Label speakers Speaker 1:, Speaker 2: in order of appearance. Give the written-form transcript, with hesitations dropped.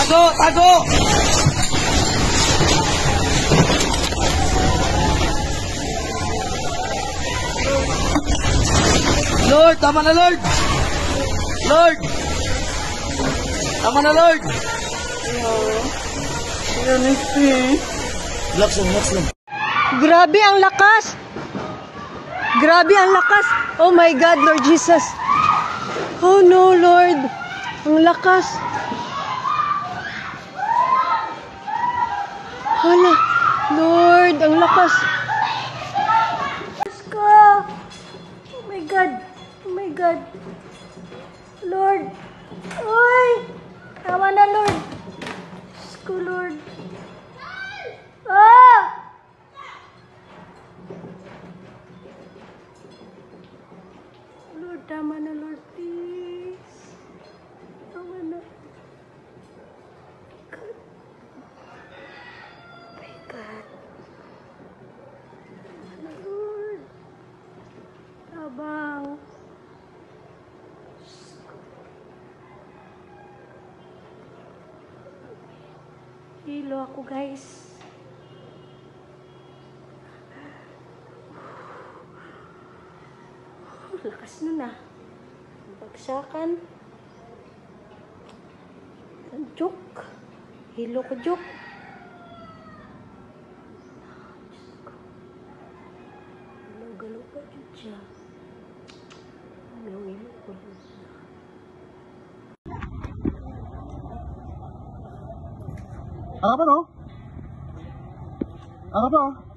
Speaker 1: Tago! Tago! Lord! Tama na, Lord! Lord! Tama na, Lord! Relax lang.
Speaker 2: Grabe ang lakas! Grabe ang lakas! Oh my God, Lord Jesus! Oh no, Lord! Ang lakas! Hala! Lord, ang lakas! Diyos ko! Oh my God! Oh my God! Lord! Uy! Tama na, Lord! Diyos ko, Lord! Ah! Lord, tama na, Lord, please. Tama na. God. Oh my God. Tama na, Lord. Tabang. Hilo ako, guys. Lakas nun ah. Bagsakan. Joke. Hilo ko, joke. Galaw-galaw pa dyan siya. Hilo ko.
Speaker 1: Ako pa, no? Ako pa, oh.